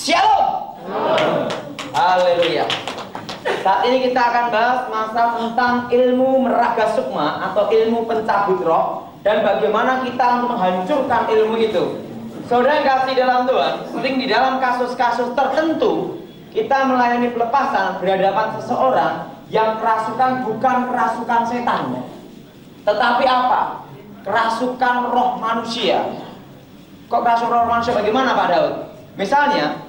Shalom. Haleluya. Saat ini kita akan bahas masalah tentang ilmu meraga sukma atau ilmu pencabut roh dan bagaimana kita untuk menghancurkan ilmu itu. Saudara yang kasih dalam Tuhan, sering di dalam kasus-kasus tertentu kita melayani pelepasan berhadapan seseorang yang kerasukan bukan kerasukan setan, tetapi apa? Kerasukan roh manusia. Kok kerasukan roh manusia? Bagaimana Pak Daud? Misalnya,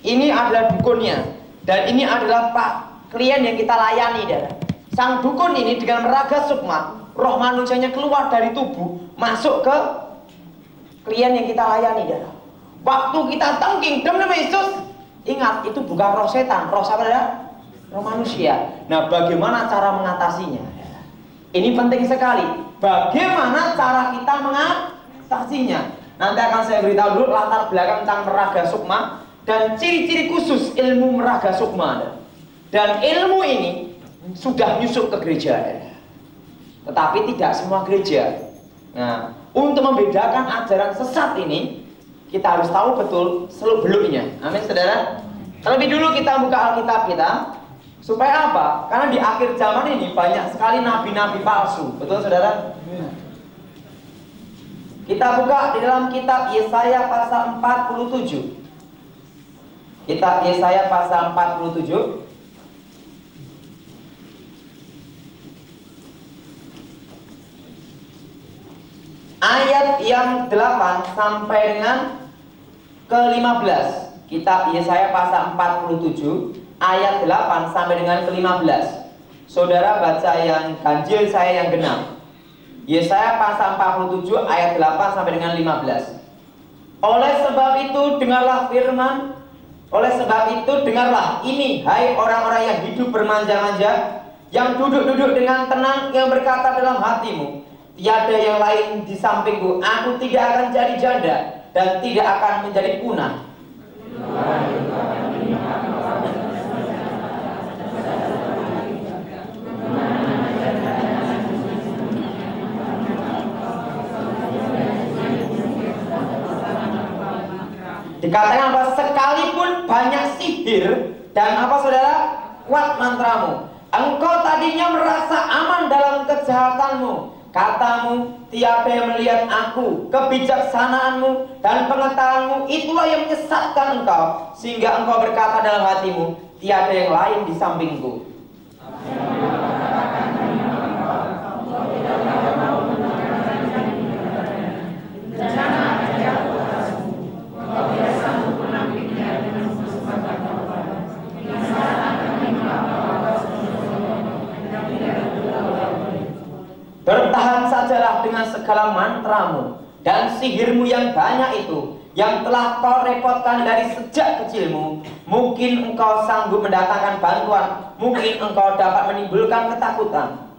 ini adalah dukunnya dan ini adalah Pak klien yang kita layani, dan sang dukun ini dengan meraga sukma, roh manusianya keluar dari tubuh, masuk ke klien yang kita layani, dan waktu kita tengking demi Yesus, ingat itu bukan roh setan, roh siapa ya? Roh manusia. Nah, bagaimana cara mengatasinya? Ini penting sekali. Bagaimana cara kita mengatasinya? Nanti akan saya beritahu dulu latar belakang tentang meraga sukma dan ciri-ciri khusus ilmu meraga sukma. Dan ilmu ini sudah nyusup ke gereja, tetapi tidak semua gereja. Nah, untuk membedakan ajaran sesat ini, kita harus tahu betul seluk-beluknya. Amin, saudara. Terlebih dulu kita buka Alkitab kita, supaya apa? Karena di akhir zaman ini banyak sekali nabi-nabi palsu. Betul, saudara? Kita buka di dalam kitab Yesaya pasal 47. Kitab Yesaya pasal 47. Ayat yang 8 sampai dengan ke-15. Kitab Yesaya pasal 47 ayat 8 sampai dengan ke-15. Saudara baca yang ganjil, saya yang genap. Yesaya pasal 47 ayat 8 sampai dengan 15. Oleh sebab itu dengarlah firman, oleh sebab itu dengarlah ini, hai orang-orang yang hidup bermanja-manja, yang duduk-duduk dengan tenang, yang berkata dalam hatimu, tiada yang lain di sampingku, aku tidak akan jadi janda dan tidak akan menjadi punah. Dikatakan apa? Sekalipun banyak sihir dan apa saudara? Kuat mantramu, engkau tadinya merasa aman dalam kejahatanmu. Katamu, tiada yang melihat aku, kebijaksanaanmu dan pengetahuanmu itulah yang menyesatkan engkau, sehingga engkau berkata dalam hatimu, tiada yang lain di sampingku. Bertahan sajalah dengan segala mantramu dan sihirmu yang banyak itu, yang telah kau repotkan dari sejak kecilmu. Mungkin engkau sanggup mendatangkan bantuan, mungkin engkau dapat menimbulkan ketakutan.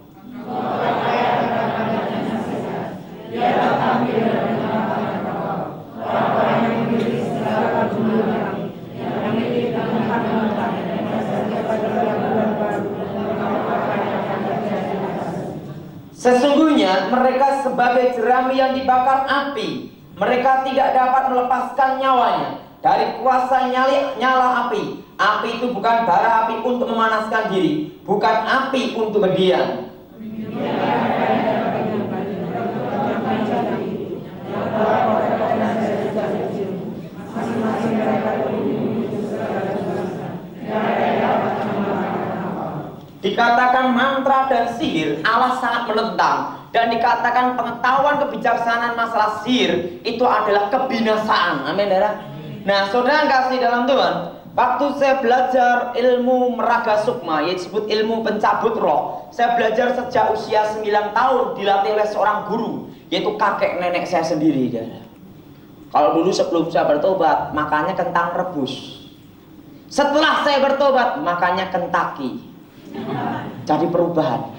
Sesungguhnya mereka sebagai jerami yang dibakar api. Mereka tidak dapat melepaskan nyawanya dari kuasa nyala api. Api itu bukan bara api untuk memanaskan diri, bukan api untuk berdiam. Dikatakan mantra dan sihir, Allah sangat menentang. Dan dikatakan pengetahuan kebijaksanaan masalah sihir itu adalah kebinasaan. Amin, saudara. Nah, saudara yang kasih dalam Tuhan, waktu saya belajar ilmu meraga sukma, yaitu disebut ilmu pencabut roh, saya belajar sejak usia 9 tahun, dilatih oleh seorang guru, yaitu kakek nenek saya sendiri, saudara. Kalau dulu sebelum saya bertobat, makannya kentang rebus. Setelah saya bertobat, makannya Kentucky. Jadi perubahan.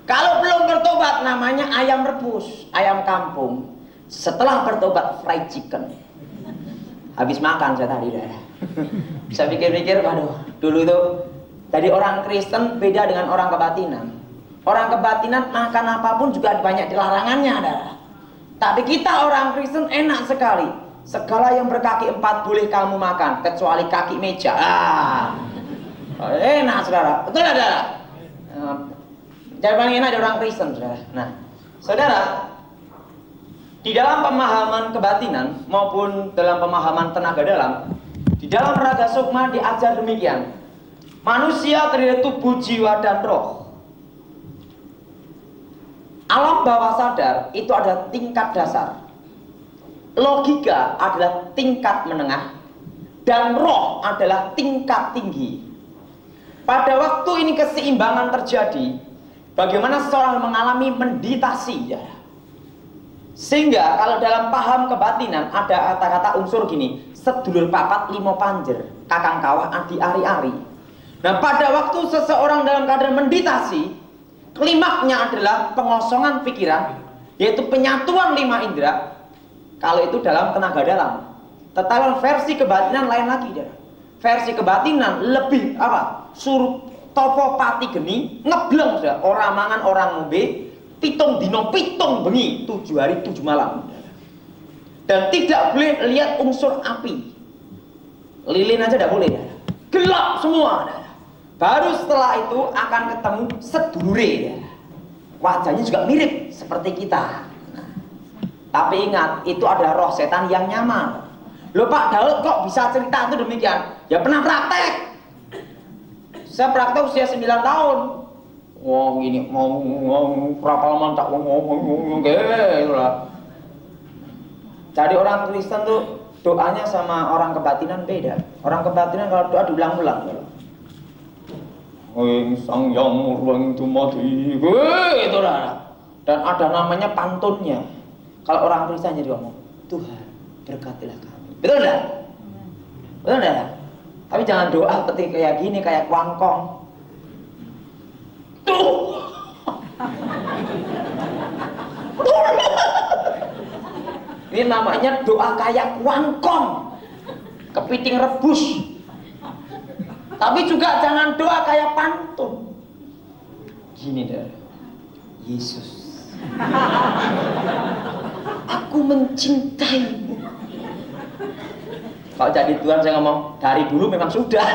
Kalau belum bertobat namanya ayam rebus, ayam kampung. Setelah bertobat fried chicken. Habis makan saya tadi, daerah. Saya pikir-pikir, waduh, dulu itu tadi orang Kristen beda dengan orang kebatinan. Orang kebatinan makan apapun juga banyak dilarangannya, daerah. Tapi kita orang Kristen enak sekali. segala yang berkaki 4 boleh kamu makan kecuali kaki meja. Enak saudara, betul saudara? Jadi paling enak ada orang Kristen saudara. Nah saudara, di dalam pemahaman kebatinan maupun dalam pemahaman tenaga dalam, di dalam Raga Sukma diajar demikian. Manusia terdiri tubuh, jiwa, dan roh. Alam bawah sadar itu ada tingkat dasar. Logika adalah tingkat menengah. Dan roh adalah tingkat tinggi. Pada waktu ini keseimbangan terjadi, bagaimana seseorang mengalami meditasi ya. Sehingga kalau dalam paham kebatinan ada kata-kata unsur gini, sedulur papat limo panjer, kakang kawah adi ari-ari. Nah pada waktu seseorang dalam keadaan meditasi, klimaknya adalah pengosongan pikiran, yaitu penyatuan 5 indera. Kalau itu dalam tenaga dalam. Tetapi versi kebatinan lain lagi ya. Versi kebatinan lebih apa? Suruh topo pati geni ngebleng sudah. Orang mangan orang ngombe, pitung dino pitung bengi, 7 hari 7 malam. Dan tidak boleh lihat unsur api. Lilin aja tidak boleh ya. Gelap semua. Baru setelah itu akan ketemu sedulure ya. Wajahnya juga mirip seperti kita. Nah, tapi ingat, itu adalah roh setan yang nyamar. Loh Pak Daud kok bisa cerita itu demikian? Ya pernah praktek. Saya praktek usia 9 tahun. Wah gini mau rapal mantak ngomong gitu lah. Jadi orang Kristen tuh doanya sama orang kebatinan beda. Orang kebatinan kalau doa diulang-ulang. Sang yang murwang tumati, itu lah. Dan ada namanya pantunnya. Kalau orang Kristen jadi ngomong, Tuhan berkatilah kami. Betul enggak? Betul enggak? Tapi jangan doa seperti kayak gini, kayak kuangkong. Tuh. Ini namanya doa kayak kuangkong, kepiting rebus. Tapi juga jangan doa kayak pantun. Gini deh, Yesus, aku mencintaimu. Kalau jadi Tuhan saya ngomong dari dulu memang sudah.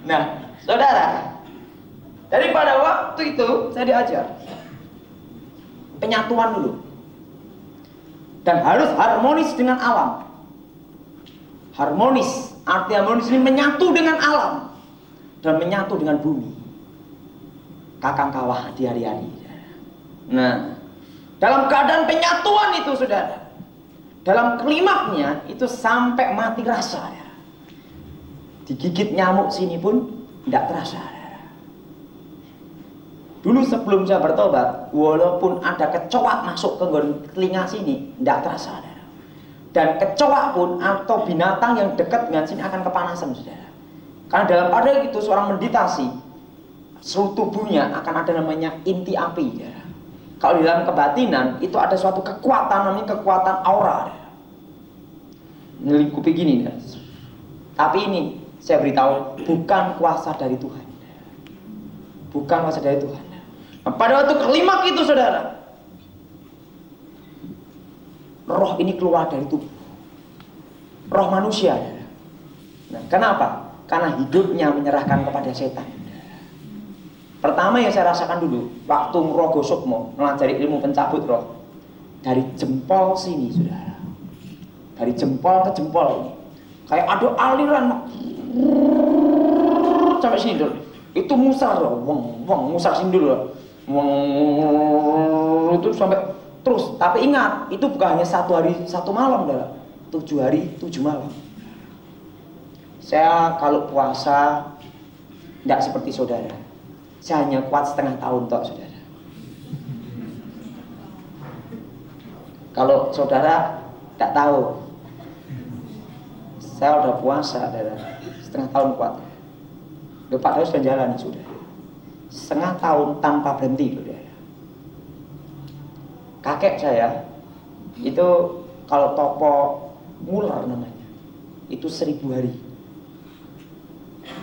Nah, saudara, daripada waktu itu saya diajar penyatuan dulu. Dan harus harmonis dengan alam. Harmonis, arti harmonis ini menyatu dengan alam dan menyatu dengan bumi. Kakang kawah di hari-hari. Nah, dalam keadaan penyatuan itu saudara, dalam klimaknya itu sampai mati rasa ya. Digigit nyamuk sini pun tidak terasa. Dulu sebelum saya bertobat, walaupun ada kecoak masuk ke telinga sini, tidak terasa. Dan kecoak pun atau binatang yang dekat dengan sini akan kepanasan, saudara. Karena dalam pada itu seorang meditasi, seluruh tubuhnya akan ada namanya inti api. Saudara. Kalau di dalam kebatinan itu ada suatu kekuatan namanya kekuatan aura. Melingkupi gini, saudara. Tapi ini saya beritahu bukan kuasa dari Tuhan. Bukan kuasa dari Tuhan. Nah, pada waktu klimaks itu saudara, roh ini keluar dari tubuh, roh manusia. Nah, kenapa? Karena hidupnya menyerahkan kepada setan. Pertama yang saya rasakan dulu waktu Raga Sukma melajari ilmu pencabut roh, dari jempol sini saudara, dari jempol ke jempol ini kayak ada aliran sampai sini dulu. Itu musar loh, musar sini dulu loh. Itu sampai terus. Tapi ingat, itu bukan hanya 1 hari 1 malam, 7 hari 7 malam. Saya kalau puasa tidak seperti saudara. Saya hanya kuat setengah tahun toh saudara. Kalau saudara tidak tahu, saya udah puasa saudara, setengah tahun kuat. Pak Daud sudah jalan sudah. Setengah tahun tanpa berhenti saudara. Kakek saya itu kalau topo mular namanya, itu 1000 hari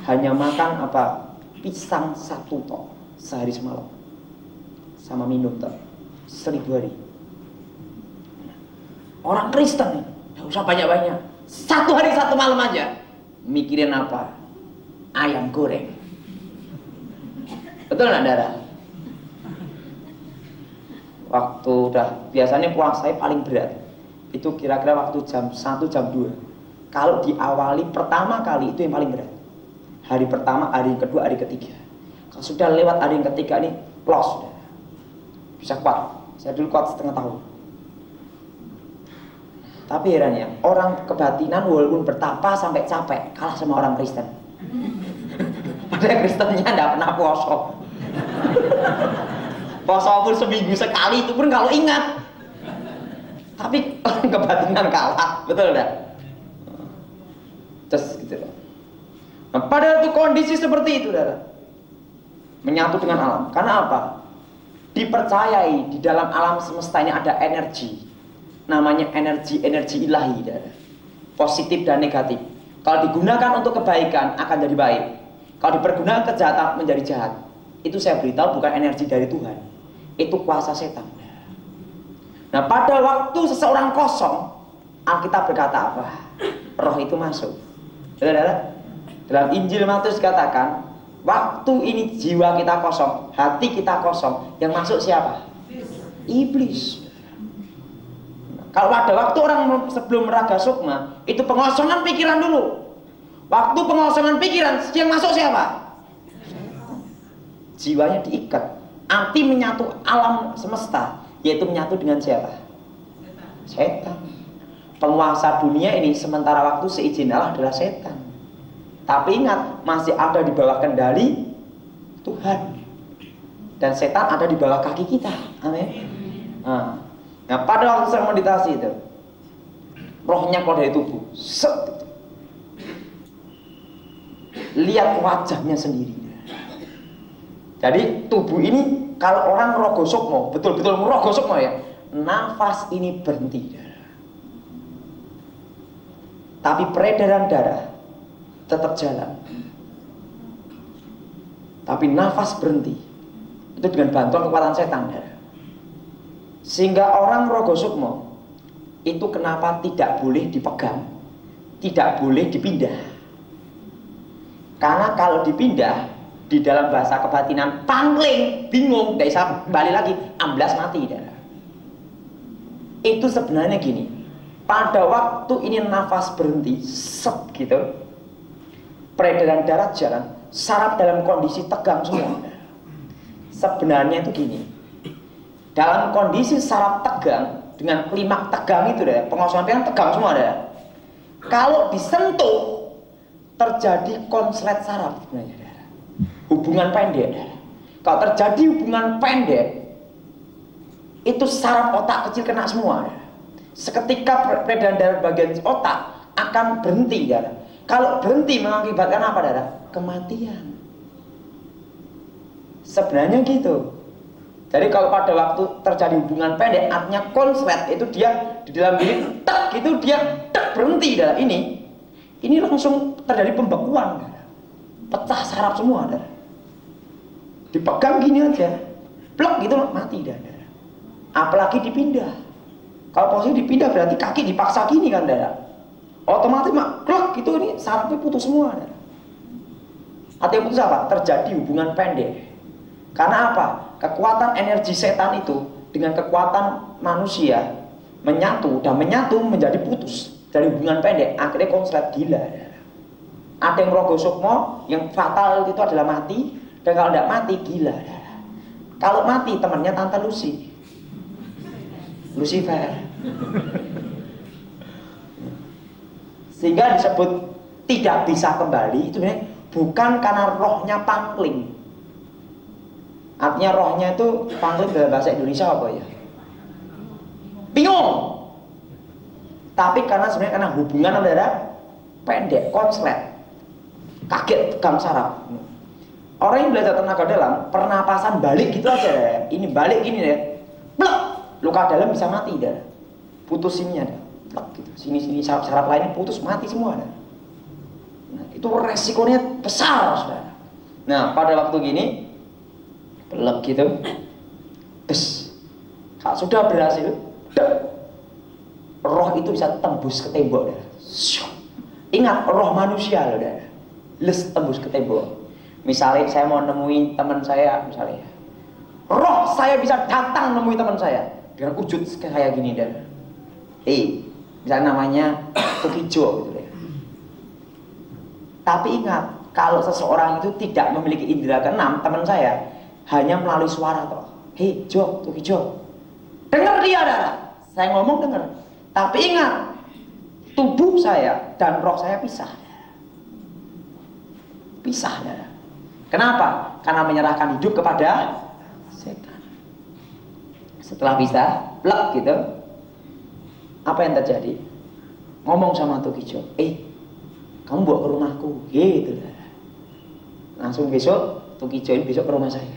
hanya makan apa pisang 1 tok sehari semalam sama minum tok 1000 hari. Orang Kristen Nggak usah banyak-banyak. Satu hari satu malam aja. Mikirin apa? Ayam goreng. Betul nggak, Dara? Waktu biasanya puasa paling berat itu kira-kira waktu jam 1, jam 2. Kalau diawali pertama kali itu yang paling berat. Hari pertama, hari kedua, hari ketiga. Kalau sudah lewat hari yang ketiga ini plus, bisa kuat. Saya dulu kuat setengah tahun. Tapi herannya, orang kebatinan walaupun bertapa sampai capek kalah sama orang Kristen. Padahal Kristennya tidak pernah poso. Poso pun seminggu sekali itu pun kalau ingat. Tapi orang kebatinan kalah, betul tidak? Terus gitu loh. Nah, pada itu kondisi seperti itu, saudara, menyatu dengan alam. Karena apa? Dipercayai di dalam alam semesta ini ada energi. Namanya energi ilahi, saudara. Positif dan negatif. Kalau digunakan untuk kebaikan akan jadi baik. Kalau dipergunakan kejahatan menjadi jahat. Itu saya beritahu bukan energi dari Tuhan. Itu kuasa setan. Nah, pada waktu seseorang kosong, Alkitab berkata apa? Roh itu masuk. Saudara, dalam Injil Matius katakan, waktu ini jiwa kita kosong, hati kita kosong, yang masuk siapa? Iblis. Kalau ada waktu orang sebelum meraga sukma, itu pengosongan pikiran dulu. Waktu pengosongan pikiran, yang masuk siapa? Jiwanya diikat, arti menyatu alam semesta, yaitu menyatu dengan siapa? Setan. Penguasa dunia ini sementara waktu seizin Allah adalah setan. Tapi ingat, masih ada di bawah kendali Tuhan. Dan setan ada di bawah kaki kita. Amin. Nah, pada waktu saya meditasi itu, rohnya keluar dari tubuh. Set. Lihat wajahnya sendiri. Jadi tubuh ini kalau orang rogo sukmo, betul-betul rogo sukmo ya, nafas ini berhenti. Tapi peredaran darah tetap jalan. Tapi nafas berhenti. Itu dengan bantuan kekuatan setan. Sehingga orang rogo sukmo itu kenapa tidak boleh dipegang, tidak boleh dipindah. Karena kalau dipindah, di dalam bahasa kebatinan pangling, bingung, gak bisa kembali lagi, amblas mati. Itu sebenarnya gini, pada waktu ini nafas berhenti, set gitu, peredaran darah jalan, saraf dalam kondisi tegang semua. Sebenarnya itu gini, dalam kondisi saraf tegang dengan klimaks tegang itu deh, pengosongan pikiran tegang semua deh. Kalau disentuh terjadi konslet saraf sebenarnya. Hubungan pendek. Kalau terjadi hubungan pendek, itu saraf otak kecil kena semua. Seketika peredaran darah bagian otak akan berhenti. Kalau berhenti mengakibatkan apa, darah? Kematian. Sebenarnya gitu. Jadi kalau pada waktu terjadi hubungan pendek, artinya konslet itu dia di dalam diri tak gitu dia tak berhenti darah ini langsung terjadi pembekuan, pecah saraf semua, darah. Dipegang gini aja, plek gitu mati darah. Apalagi dipindah. Kalau posisi dipindah berarti kaki dipaksa gini kan, darah. Otomatis mak plek gitu ini sarafnya putus semua, darah. Artinya putus apa? Terjadi hubungan pendek. Karena apa? Kekuatan energi setan itu dengan kekuatan manusia menyatu dan menyatu menjadi putus dari hubungan pendek. Akhirnya konslet gila, darah. Ada yang rogo sukmo, yang fatal itu adalah mati. Dan kalau tidak mati, gila. Kalau mati, temannya Tante Lucy, Lucifer. Sehingga disebut tidak bisa kembali, itu bukan karena rohnya pangling. Artinya rohnya itu pangling dalam bahasa Indonesia apa ya? Bingung. Tapi karena sebenarnya karena hubungan antara pendek, konslet, kaget, tegang saraf. Orang yang belajar tenaga dalam, pernapasan balik gitu aja deh. Ini balik gini deh. Plek, luka dalam bisa mati deh. Putus sininya deh. Plek gitu. Sini saraf lainnya putus, mati semua deh. Nah, itu resikonya besar, saudara. Nah, pada waktu gini, plek gitu. Des. Kalau sudah berhasil, dek. roh itu bisa tembus ke tembok. Ingat, roh manusia loh, les tembus ke tembok. Misalnya saya mau nemuin teman saya, misalnya roh saya bisa datang nemuin teman saya dengan wujud kayak gini, misalnya namanya Tukijo gitu deh. Tapi ingat, kalau seseorang itu tidak memiliki indera keenam, teman saya hanya melalui suara toh. Hei Jo, Tukijo, dengar dia, darah. Saya ngomong dengar. Tapi ingat, tubuh saya dan roh saya pisah. Pisah, darah. Kenapa? Karena menyerahkan hidup kepada setan. Setelah bisa, plek gitu. Apa yang terjadi? Ngomong sama Tukijo, kamu bawa ke rumahku, gitu. Langsung besok, Tukijo ini besok ke rumah saya.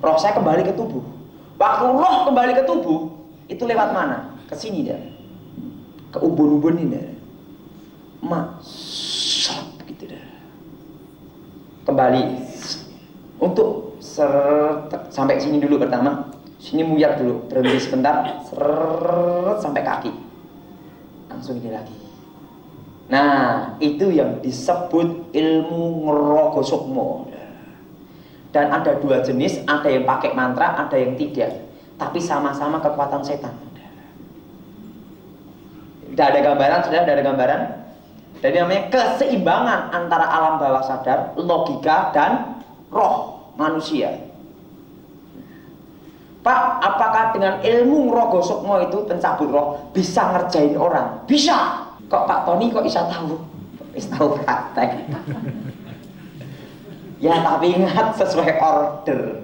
Roh saya kembali ke tubuh. Waktu roh kembali ke tubuh, itu lewat mana? Ke sini dah. Ke ubun-ubun ini dah. Gitu dah. Kembali. Untuk sampai sini dulu pertama. Sini muyar dulu, berhenti sebentar, sampai kaki. Langsung ini lagi. Nah, itu yang disebut ilmu Ngerogo Sukmo. Dan ada dua jenis, ada yang pakai mantra, ada yang tidak. Tapi sama-sama kekuatan setan. Sudah ada gambaran, sudah ada gambaran. Jadi namanya keseimbangan antara alam bawah sadar, logika, dan roh manusia. Pak, apakah dengan ilmu Ngerogo Sukmo itu pencabut roh bisa ngerjain orang? Bisa. Kok Pak Tony kok bisa tahu? Bisa tahu praktek. Ya tapi ingat sesuai order.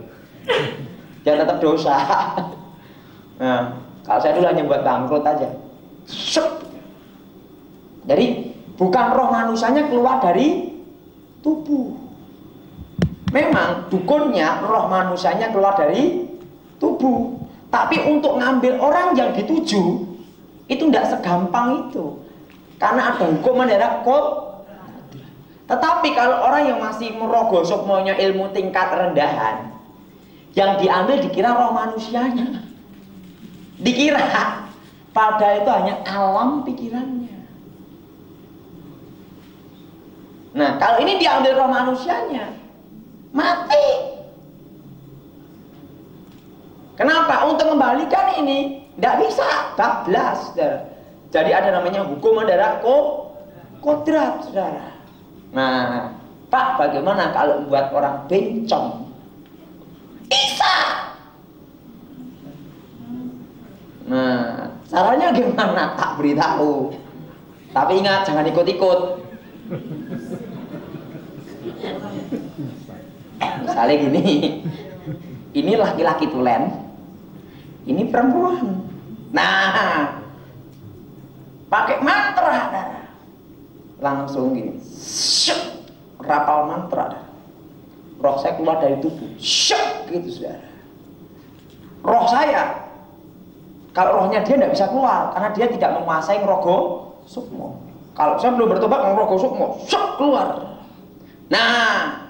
Jangan tetap dosa. Nah, kalau saya dulu hanya buat bangkrut aja. Jadi bukan roh manusianya keluar dari tubuh. Memang dukunnya roh manusianya keluar dari tubuh. Tapi untuk ngambil orang yang dituju itu tidak segampang itu. Karena ada hukum mendarat Tetapi kalau orang yang masih Ngerogo Sukmonya ilmu tingkat rendahan, yang diambil dikira roh manusianya. Dikira padahal itu hanya alam pikirannya. Nah, kalau ini diambil roh manusianya, mati. Kenapa? Untuk kembalikan ini tidak bisa, bablas. Jadi ada namanya hukum mendarat kodrat, saudara. Nah, Pak, bagaimana kalau buat orang bencong? Bisa. Nah, caranya gimana? Tak beritahu. Tapi ingat, jangan ikut-ikut. Misalnya gini, ini laki-laki tulen, ini perempuan. Nah, pakai mantra, langsung gini, rapal mantra, roh saya keluar dari tubuh, gitu saudara. Roh saya, kalau rohnya dia tidak bisa keluar karena dia tidak menguasai Ngerogo Sukmo. Kalau saya belum bertobat Ngerogo Sukmo, keluar. Nah,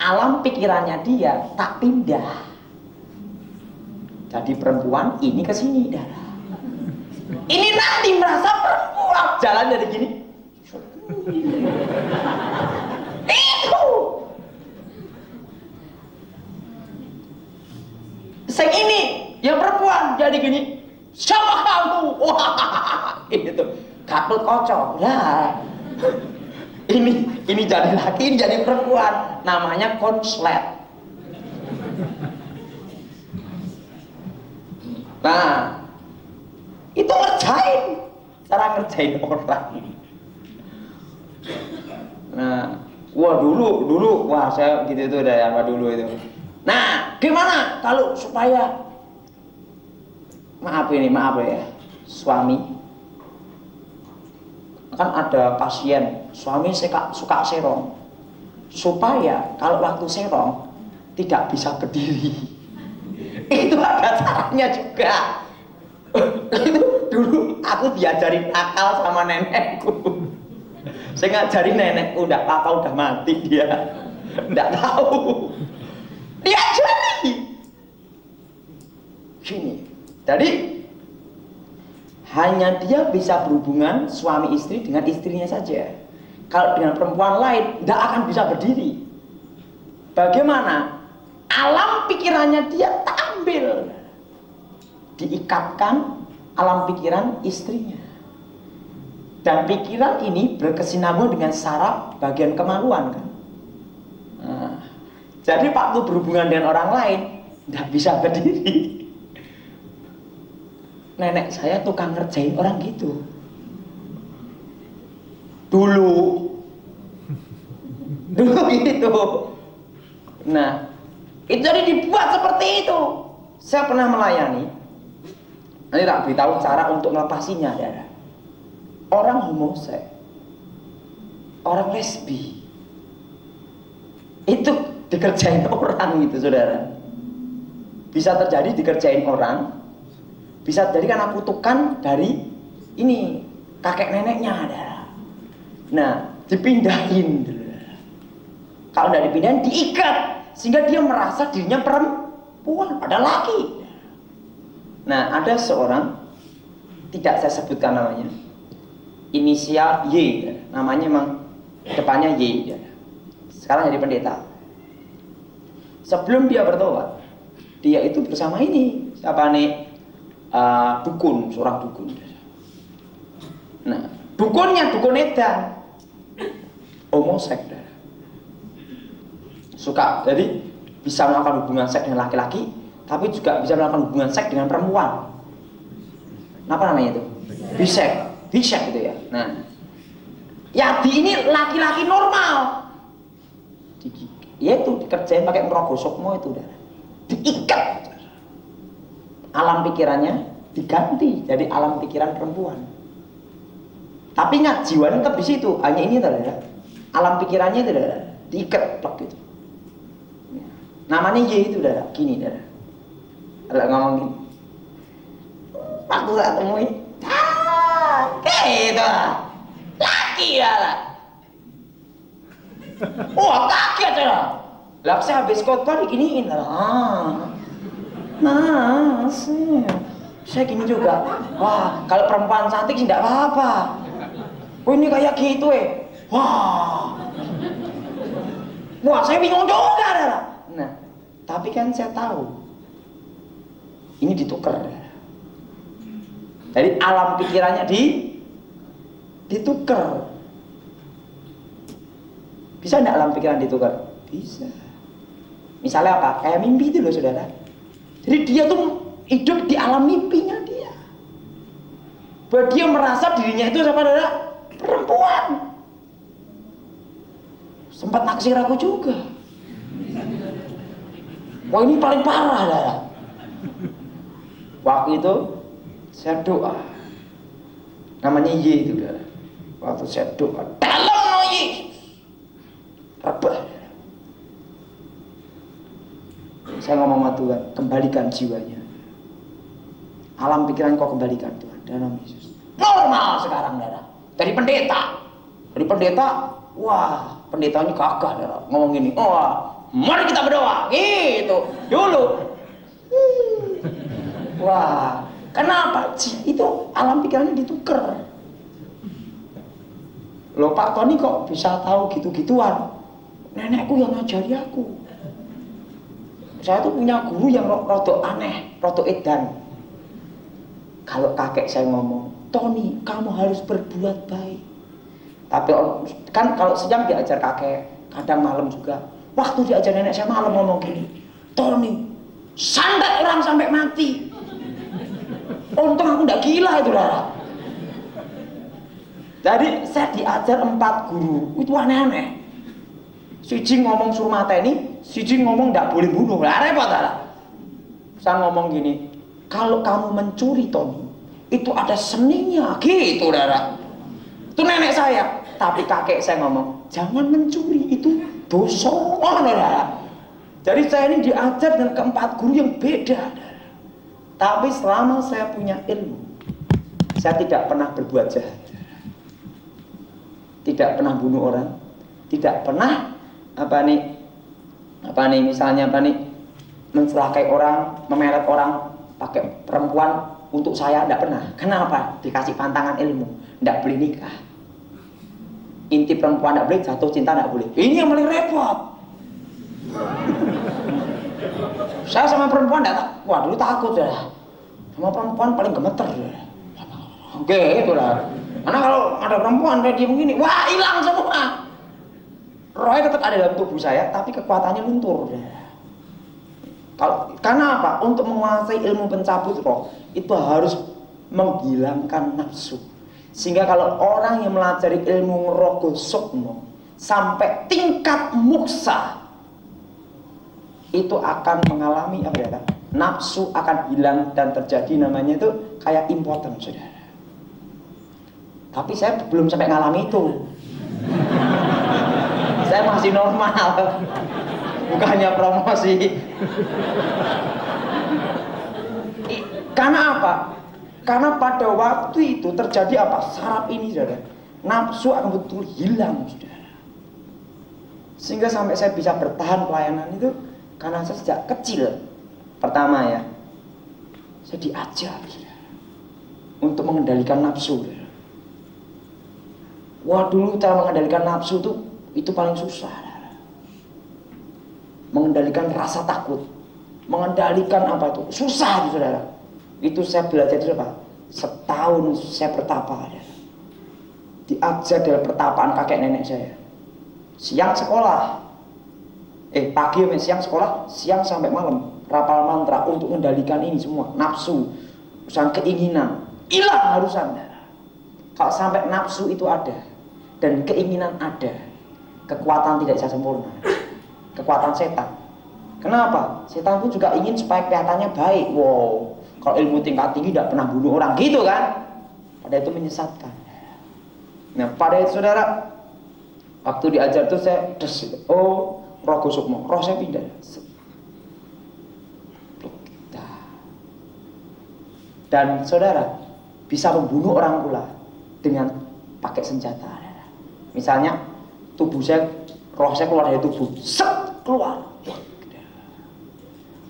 alam pikirannya dia tak pindah. Jadi perempuan ini ke sini, darah. Ini nanti merasa perempuan, jalan dari gini. Itu. Sing ini yang perempuan jadi gini. Siapa kamu? Wah, itu Gatot Kaca. Lah. Ini jadi laki, ini jadi perempuan. Namanya konslet. Nah, itu ngerjain, cara ngerjain orang. Nah, wah saya gitu itu udah apa dulu itu. Nah, gimana kalau supaya maaf ya, suami kan ada pasien, suami suka serong, supaya kalau waktu serong tidak bisa berdiri. Itu ada caranya juga. Itu dulu aku diajarin akal sama nenekku. Saya ngajarin nenekku, enggak apa-apa udah mati dia. Enggak tahu. Diajari. Gini. Jadi hanya dia bisa berhubungan suami istri dengan istrinya saja. Kalau dengan perempuan lain tidak akan bisa berdiri. Bagaimana? Alam pikirannya dia tak ambil, diikatkan alam pikiran istrinya. Dan pikiran ini berkesinambungan dengan saraf bagian kemaluan kan. Nah, jadi waktu berhubungan dengan orang lain tidak bisa berdiri. Nenek saya tukang ngerjain orang gitu. Dulu gitu. Nah, itu jadi dibuat seperti itu. Saya pernah melayani. Nanti tak beritahu cara untuk melepasinya, saudara. Orang homoseks, orang lesbi, itu dikerjain orang gitu, saudara. Bisa terjadi dikerjain orang. Bisa jadi karena kutukan dari ini kakek neneknya ada. Nah, dipindahin. Kalau tidak dipindahin, diikat sehingga dia merasa dirinya perempuan, padahal laki. Nah, ada seorang, tidak saya sebutkan namanya, inisial Y, namanya memang depannya Y. Sekarang jadi pendeta. Sebelum dia bertobat, dia itu bersama ini siapa nih? Dukun, seorang dukun. Nah, dukunnya dukun edan, homoseks, suka, jadi bisa melakukan hubungan seks dengan laki-laki, tapi juga bisa melakukan hubungan seks dengan perempuan. Apa namanya itu? Bisek gitu ya. Nah, Yadi ini laki-laki normal, yaitu dikerjain pakai merogosokmo itu, diikat. Alam pikirannya diganti jadi alam pikiran perempuan. Tapi ingat, jiwanya tetap di situ. Hanya ini saudara. Alam pikirannya itu saudara, diikat plek gitu. Namanya Y itu saudara, gini saudara. Kalau ngomong gini. Waktu saya temuin, gitu lah. Laki lah. Wah, kaget saudara. Lah saya habis khotbah diginiin lah. Nah, saya gini juga. Wah, kalau perempuan cantik sih tidak apa-apa. Oh, ini kayak gitu Wah, saya bingung juga. Nah, tapi kan saya tahu ini ditukar. Jadi alam pikirannya ditukar. Bisa tidak alam pikiran ditukar? Bisa. Misalnya apa? Kayak mimpi itu loh saudara. Jadi dia tuh hidup di alam mimpinya dia. Bahwa dia merasa dirinya itu siapa saudara? Perempuan. Sempat naksir aku juga. Wah, ini paling parah saudara. Waktu itu saya doa. Namanya Y itu saudara. Waktu saya doa, dalam Yesus. Rebah. Saya ngomong sama Tuhan, kembalikan jiwanya. Alam pikiran kau kembalikan Tuhan, dalam Yesus. Normal sekarang, saudara. Dari pendeta, wah, pendetanya gagah, saudara. Ngomong gini, wah, mari kita berdoa, gitu. Dulu. Wah, kenapa? Itu alam pikirannya ditukar. Loh, Pak Tony kok bisa tahu gitu-gituan? Nenekku yang ngajari aku. Saya tuh punya guru yang rodok aneh, rodok edan. Kalau kakek saya ngomong, Tony, kamu harus berbuat baik. Tapi kan kalau siang diajar kakek, kadang malam juga. Waktu diajar nenek saya malam ngomong gini, Tony, santet orang sampai mati. Untung aku nggak gila itu Rara. Jadi saya diajar 4 guru, itu aneh-aneh. Siji ngomong suruh mateni, siji ngomong nggak boleh bunuh. Lah repot Rara. Saya ngomong gini, kalau kamu mencuri Tony, itu ada seninya, gitu Rara. Itu nenek saya. Tapi kakek saya ngomong, jangan mencuri, itu dosa. Rara. Jadi saya ini diajar dengan ke-4 guru yang beda. Tapi selama saya punya ilmu, saya tidak pernah berbuat jahat. Tidak pernah bunuh orang, tidak pernah misalnya mencelakai orang, memeret orang pakai perempuan, untuk saya tidak pernah. Kenapa? Dikasih pantangan ilmu, tidak boleh nikah. Inti perempuan tidak boleh, jatuh cinta tidak boleh. Ini yang paling repot. Saya sama perempuan tidak, wah dulu takut ya. Sama perempuan paling gemeter ya. Oke, itu lah. Karena kalau ada perempuan kayak dia begini, wah hilang semua. Rohnya tetap ada dalam tubuh saya, tapi kekuatannya luntur. Karena apa? Untuk menguasai ilmu pencabut roh, itu harus menghilangkan nafsu. Sehingga kalau orang yang melajari ilmu Rogo Sukmo sampai tingkat muksa, itu akan mengalami apa ya? Nafsu akan hilang dan terjadi namanya itu kayak impoten, saudara. Tapi saya belum sampai ngalami itu. Saya masih normal. Bukannya promosi. Karena apa? Karena pada waktu itu terjadi apa? Saraf ini, saudara. Nafsu akan betul hilang, saudara. Sehingga sampai saya bisa bertahan pelayanan itu karena saya sejak kecil. Pertama ya, saya diajar, saudara, untuk mengendalikan nafsu, saudara. Wah, dulu cara mengendalikan nafsu itu paling susah, saudara. Mengendalikan rasa takut, mengendalikan apa itu susah, saudara. Itu saya belajar itu apa? Setahun saya bertapa, saudara. Diajar dalam pertapaan kakek nenek saya. Siang sekolah, pagi sampai siang sekolah, siang sampai malam rapal mantra untuk mengendalikan ini semua, nafsu, urusan keinginan, hilang harusan. Kalau sampai nafsu itu ada dan keinginan ada, kekuatan tidak bisa sempurna. Kekuatan setan. Kenapa? Setan pun juga ingin supaya kelihatannya baik. Wow, kalau ilmu tingkat tinggi tidak pernah bunuh orang, gitu kan? Pada itu menyesatkan. Nah, pada itu saudara, waktu diajar itu saya Rogo Sukmo, roh saya pindah. Dan saudara bisa membunuh orang pula dengan pakai senjata. Misalnya tubuh saya, roh saya keluar dari tubuh, keluar.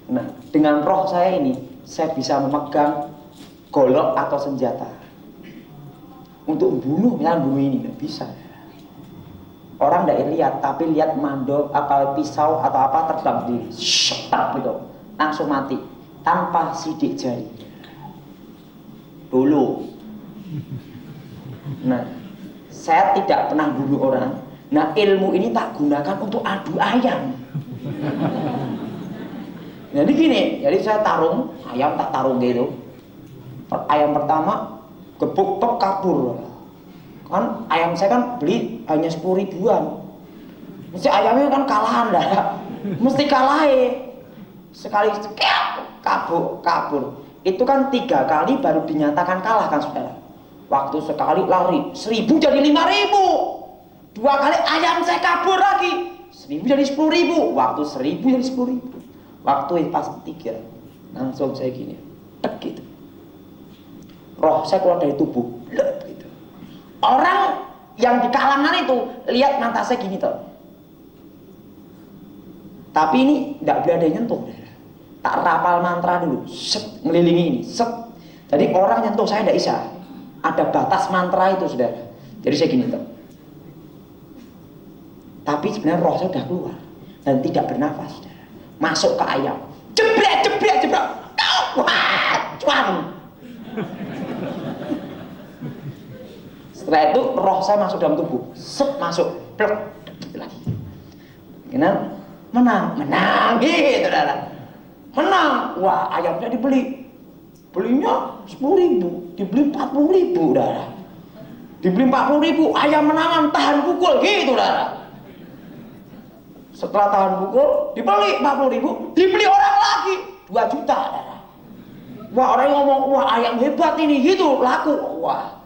Nah, dengan roh saya ini saya bisa memegang golok atau senjata untuk membunuh, misalnya bunuh ini, nggak bisa. Orang tidak lihat, tapi lihat mandor, apa pisau atau apa terbang di gitu, langsung mati tanpa sidik jari. Dulu. Nah, saya tidak pernah bunuh orang. Nah, ilmu ini tak gunakan untuk adu ayam. Jadi gini, jadi saya tarung, ayam tak tarung gitu. Ayam pertama gebuk kabur. Kan ayam saya kan beli hanya 10 ribuan. Mesti ayamnya kan kalahan dah. Mesti kalah. Sekali kabur. Itu kan 3 kali baru dinyatakan kalah kan, saudara. Waktu sekali lari 1000 jadi 5000. 2 kali ayam saya kabur lagi 1000 jadi 10.000. Waktu 1000 jadi 10.000. Waktu pas 3 langsung saya gini, tek gitu. Roh saya keluar dari tubuh, gitu. Orang yang di kalangan itu lihat mata saya gini tuh. Tapi ini tidak boleh ada yang nyentuh. Tak rapal mantra dulu, ngelilingi ini, Jadi orang nyentuh saya tidak bisa. Ada batas mantra itu, saudara. Jadi saya gini tuh. Tapi sebenarnya roh saya sudah keluar dan tidak bernafas, saudara. Masuk ke ayam, jebrek. Wah, cuan. Setelah itu roh saya masuk dalam tubuh, masuk, plek, gitu lagi. Kenal? Menang, gitu, saudara. Menang, wah ayamnya belinya 10.000, dibeli 40.000, saudara. Dibeli 40.000, ayam menangan, tahan pukul, gitu, saudara. Setelah tahan pukul, dibeli 40.000, dibeli orang lagi 2 juta, saudara. Wah, orang ngomong, wah ayam hebat ini, gitu, laku. Wah,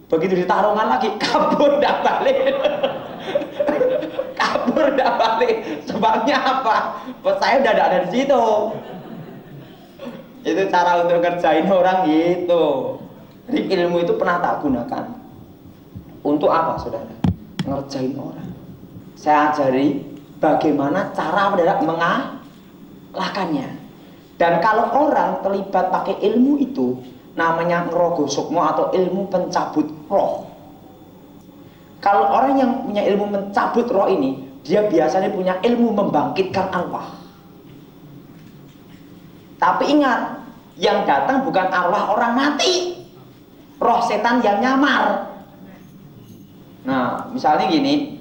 begitu ditarungan lagi, kabur dah balik. Kabur dah balik. Sebabnya apa? Saya udah ada di situ. Itu cara untuk kerjain orang gitu. Jadi ilmu itu pernah tak gunakan untuk apa, saudara? Ngerjain orang. Saya ajari bagaimana cara mengalahkannya. Dan kalau orang terlibat pakai ilmu itu, namanya ngerogo sukmo atau ilmu pencabut roh. Kalau orang yang punya ilmu mencabut roh ini, dia biasanya punya ilmu membangkitkan arwah. Tapi ingat, yang datang bukan arwah orang mati, roh setan yang nyamar. Nah, misalnya gini,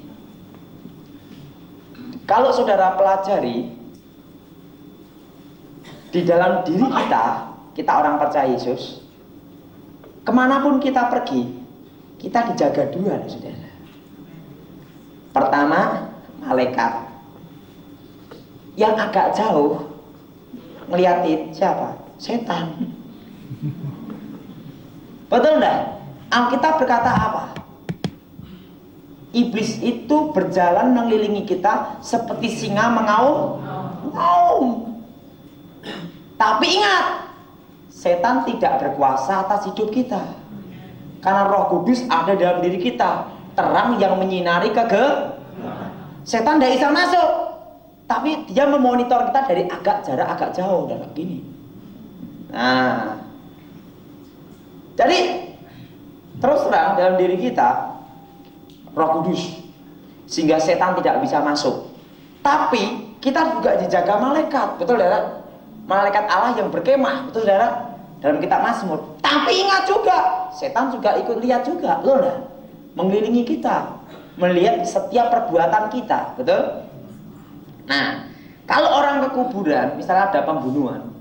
kalau saudara pelajari di dalam diri kita orang percaya Yesus, kemanapun kita pergi, kita dijaga dua, saudara. Pertama, malaikat. Yang agak jauh ngeliatin siapa? Setan. Betul enggak? Alkitab berkata apa? Iblis itu berjalan mengelilingi kita seperti singa mengaum. Tapi ingat, setan tidak berkuasa atas hidup kita. Karena Roh Kudus ada dalam diri kita, terang yang menyinari setan tidak bisa masuk. Tapi dia memonitor kita dari jarak agak jauh, kayak gini. Nah, jadi terus terang dalam diri kita Roh Kudus, sehingga setan tidak bisa masuk. Tapi kita juga dijaga malaikat, betul saudara? Malaikat Allah yang berkemah, betul saudara? Dalam kitab Mazmur. Tapi ingat juga, setan juga ikut lihat juga, betul enggak? Mengelilingi kita, melihat setiap perbuatan kita, betul? Nah, kalau orang ke kuburan, misalnya ada pembunuhan,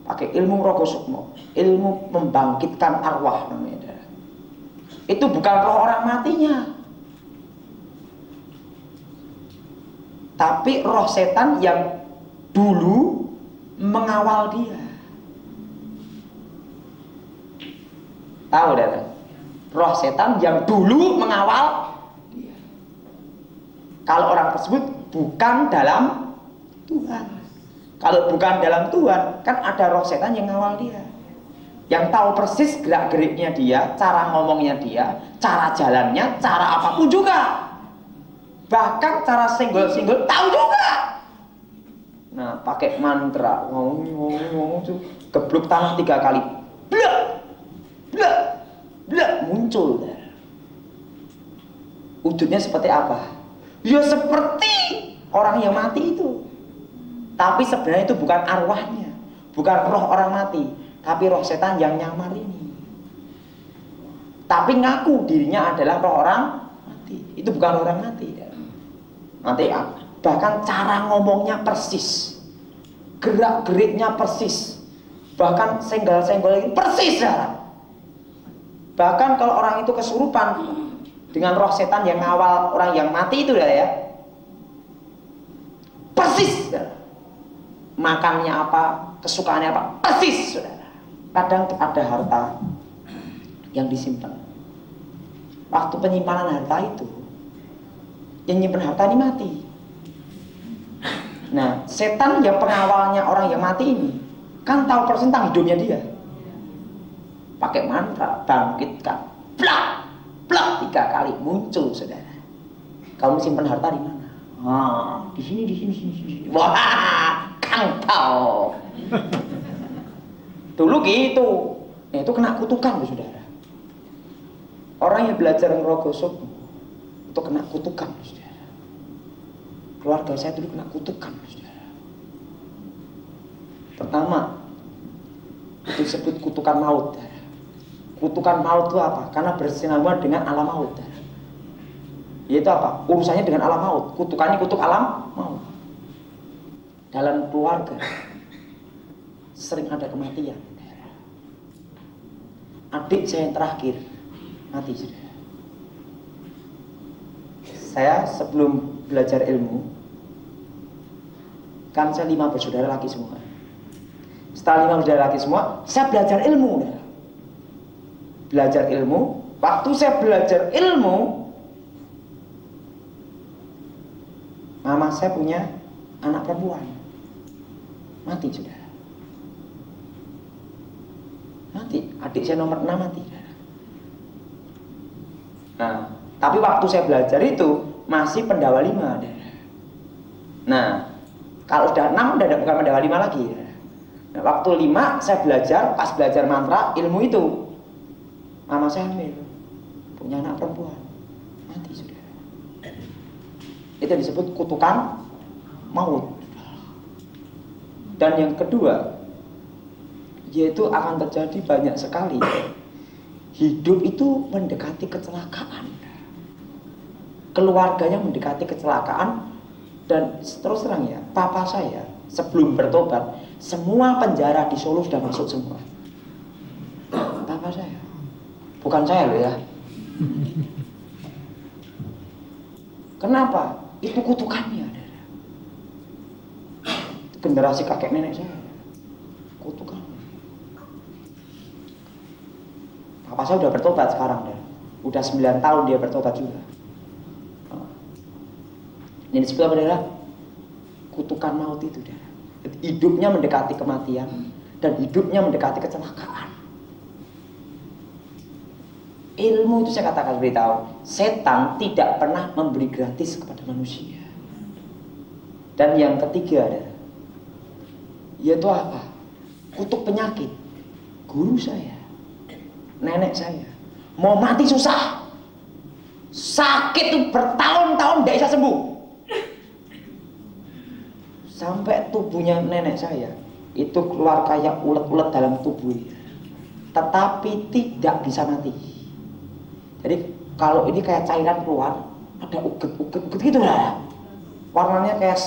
pakai ilmu rogo sukmo, ilmu membangkitkan arwah namanya. Itu bukan roh orang matinya, tapi roh setan yang dulu mengawal dia. Tahu dah? Roh setan yang dulu mengawal dia. Kalau orang tersebut bukan dalam Tuhan. Kalau bukan dalam Tuhan, kan ada roh setan yang mengawal dia, yang tahu persis gerak-geriknya dia, cara ngomongnya dia, cara jalannya, cara apapun juga. Bahkan cara senggol-senggol tahu juga. Nah, pakai mantra, ngomong tuh, gebluk tanah 3 kali. Blek, blek, blek, muncul. Wujudnya seperti apa? Ya seperti orang yang mati itu. Tapi sebenarnya itu bukan arwahnya, bukan roh orang mati, tapi roh setan yang nyamar ini. Tapi ngaku dirinya adalah roh orang mati. Itu bukan orang mati. Nanti bahkan cara ngomongnya persis, gerak-geriknya persis, bahkan senggol-senggol ini persis ya. Bahkan kalau orang itu kesurupan dengan roh setan yang ngawal orang yang mati itu ya, persis ya. Makannya apa, kesukaannya apa, persis saudara. Kadang ada harta yang disimpan. Waktu penyimpanan harta itu, yang nyimpen harta ini mati. Nah, setan yang pengawalnya orang yang mati ini kan tahu persis tentang hidupnya dia. Pakai mantra, bangkitkan, plak, plak 3 kali muncul saudara. Kamu simpan harta di mana? Di sini. Wah, kangkau. Dulu gitu. Nah, itu kena kutukan tuh saudara. Orang yang belajar ngerogo sukmo itu kena kutukan saudara. Keluarga saya dulu kena kutukan saudara. Pertama, itu disebut kutukan maut saudara. Kutukan maut itu apa? Karena bersinambungan dengan alam maut saudara. Yaitu apa? Urusannya dengan alam maut. Kutukannya kutuk alam maut. Dalam keluarga sering ada kematian. Adik saya yang terakhir mati sudah. Saya sebelum belajar ilmu, kan saya 5 bersaudara laki semua. Setelah 5 bersaudara laki semua, saya belajar ilmu. Belajar ilmu. Waktu saya belajar ilmu, mama saya punya anak perempuan, mati sudah. Mati, adik saya nomor 6 mati. Nah, tapi waktu saya belajar itu masih pendawa 5. Nah, kalau sudah 6 udah bukan pendawa 5 lagi. Nah, waktu 5 saya belajar, pas belajar mantra ilmu itu, mama saya hamil, punya anak perempuan, mati sudah. Itu disebut kutukan maut. Dan yang kedua, yaitu akan terjadi banyak sekali. Hidup itu mendekati kecelakaan, keluarganya mendekati kecelakaan. Dan terus terang ya, papa saya sebelum bertobat, semua penjara di Solo sudah masuk semua. Papa saya, bukan saya loh ya. Kenapa? Itu kutukannya. Generasi kakek nenek saya, kutukan. Papa saya udah bertobat sekarang deh. Udah 9 tahun dia bertobat juga. Ini disebut apa daerah? Kutukan maut itu daerah. Hidupnya mendekati kematian dan hidupnya mendekati kecelakaan. Ilmu itu saya katakan beritahu, setan tidak pernah memberi gratis kepada manusia. Dan yang ketiga adalah, yaitu apa? Kutuk penyakit. Guru saya, nenek saya, mau mati susah, sakit tuh bertahun-tahun tidak bisa sembuh. Sampai tubuhnya nenek saya itu keluar kayak ulet-ulet dalam tubuhnya, tetapi tidak bisa mati. Jadi kalau ini kayak cairan keluar, ada uget-uget gitu lah. Warnanya kayak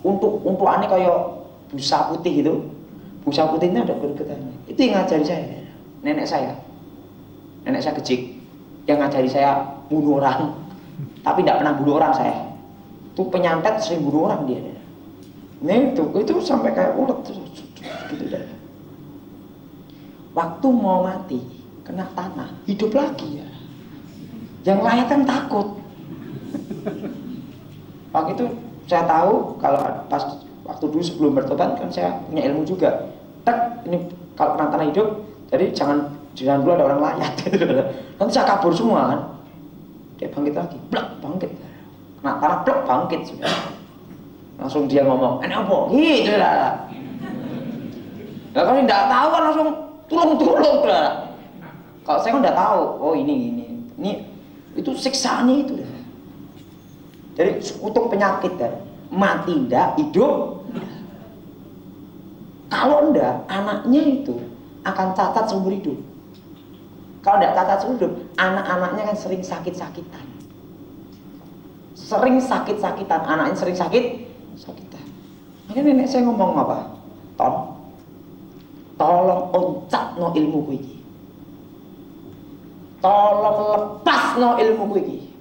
untukannya kayak busa putih gitu. Busa putihnya ada uget-ugetannya. Itu yang ngajari saya, nenek saya. Nenek saya kecik, yang ngajari saya bunuh orang, tapi tidak pernah bunuh orang saya. Itu penyantet sering bunuh orang dia. Nah itu sampai kayak ulet gitu dah. Waktu mau mati kena tanah, hidup lagi ya. Yang lain kan takut. Waktu itu saya tahu kalau pas waktu dulu sebelum bertobat kan saya punya ilmu juga. Tak ini kalau kena tanah hidup, jadi jangan dulu ada orang layat. Nanti saya kabur semua kan. Dia bangkit lagi, blak bangkit. Kena tanah blak bangkit sudah. Langsung dia ngomong, ini apa? Gitu lah. Nah, kalau tidak tahu kan langsung tulung lah. Kalau saya kan udah tahu, oh ini itu siksaannya itu dah. Jadi kutuk penyakit dah, mati ndak, hidup. Kalau ndak, anaknya itu akan cacat seumur hidup. Kalau ndak cacat seumur hidup, anak-anaknya kan sering sakit-sakitan. Anaknya sering sakitan. Makanya nenek saya ngomong apa? Tolong oncak no ilmu ku iki. Tolong lepas no ilmu ku iki.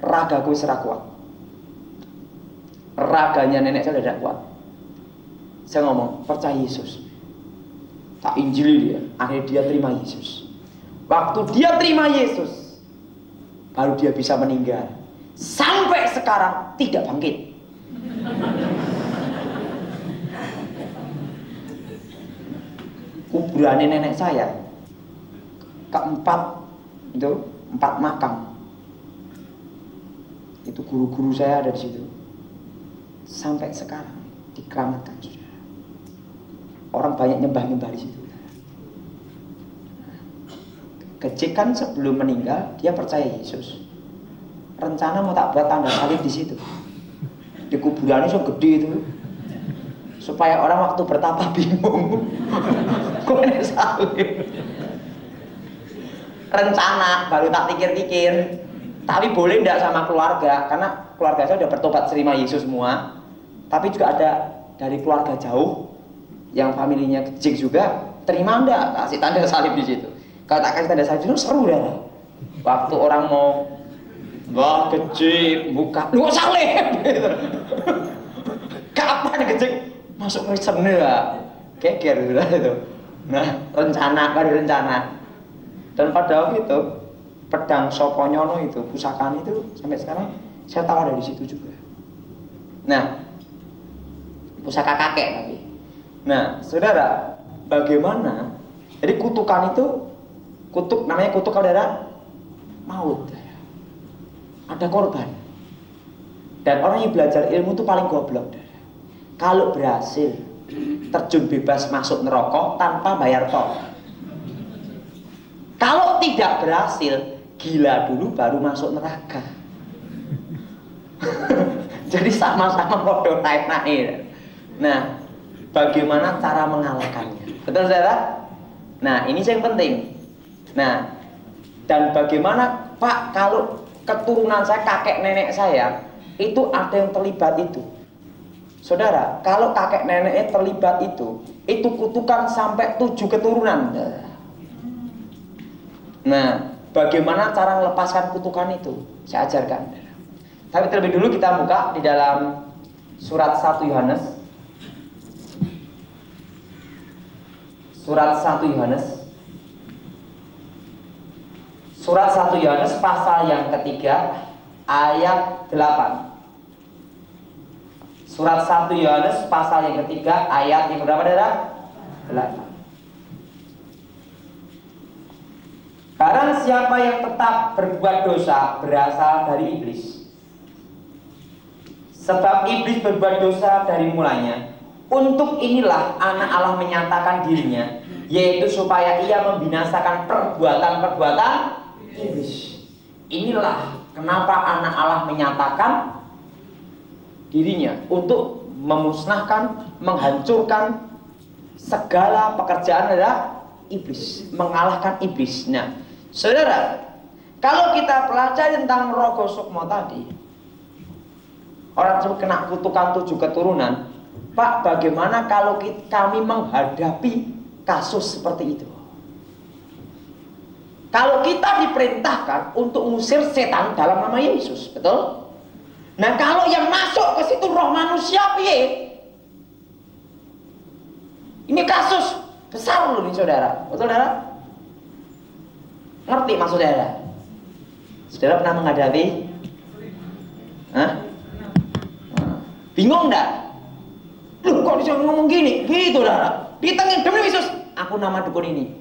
Raga ku wis ora kuat. Raganya nenek saya udah tidak kuat. Saya ngomong, percaya Yesus. Tak injili dia, akhirnya dia terima Yesus. Waktu dia terima Yesus, baru dia bisa meninggal. Sampai sekarang tidak bangkit. Kuburan nenek saya keempat itu 4 makam. Itu guru-guru saya ada di situ. Sampai sekarang dikeramatkan sudah. Orang banyak nyembah di situ. Kecik kan sebelum meninggal dia percaya Yesus. Rencana mau tak buat tanda salib di situ. Di kuburannya so gede itu. Supaya orang waktu bertapa bingung. Kok ini salib? Rencana baru tak pikir-pikir. Tapi boleh enggak sama keluarga, karena keluarga saya udah bertobat terima Yesus semua. Tapi juga ada dari keluarga jauh yang familinya kecil juga, terima enggak kasih tanda salib di situ. Kalau tak kasih tanda salib itu seru dah. Waktu orang mau wah kecil buka, lu salib gitu. Kapan kecil masuk Kristen ya? Keker itu. Nah, baru rencana. Dan pada waktu itu pedang Soponyono itu, pusakaan itu sampai sekarang saya tahu ada di situ juga. Nah, pusaka kakek tapi. Nah, saudara, bagaimana? Jadi kutukan itu, namanya kutuk saudara, maut. Ada korban. Dan orang yang belajar ilmu itu paling goblok. Kalau berhasil terjun bebas masuk neraka tanpa bayar tol. Kalau tidak berhasil, gila dulu baru masuk neraka. Jadi sama-sama podo naik. Nah, bagaimana cara mengalahkannya? Betul saudara? Nah, ini yang penting. Nah, dan bagaimana Pak kalau keturunan saya, kakek nenek saya itu ada yang terlibat itu? Saudara, kalau kakek neneknya terlibat itu kutukan sampai 7 keturunan. Nah, bagaimana cara melepaskan kutukan itu? Saya ajarkan. Tapi terlebih dulu kita buka di dalam surat 1 Yohanes. Surat 1 Yohanes. Surat 1 Yohanes pasal yang ketiga ayat 8. Surat 1 Yohanes pasal yang ketiga ayat yang berapa saudara? 8. Barang siapa yang tetap berbuat dosa berasal dari iblis. Sebab iblis berbuat dosa dari mulanya. Untuk inilah anak Allah menyatakan dirinya, yaitu supaya ia membinasakan perbuatan-perbuatan iblis. Inilah kenapa anak Allah menyatakan dirinya, untuk memusnahkan, menghancurkan segala pekerjaan adalah iblis, mengalahkan iblis. Nah, saudara, kalau kita pelajari tentang rogo sukmo tadi, orang tersebut kena kutukan 7 keturunan. Pak, bagaimana kalau kami menghadapi kasus seperti itu? Kalau kita diperintahkan untuk mengusir setan dalam nama Yesus, betul? Nah, kalau yang masuk ke situ roh manusia, piye? Ini kasus besar loh nih saudara, betul saudara? Ngerti maksud saudara? Saudara pernah menghadapi? Hah? Bingung enggak? Loh, kok bisa ngomong gini? Gitu saudara. Ditengin demi Yesus, aku nama dukun ini.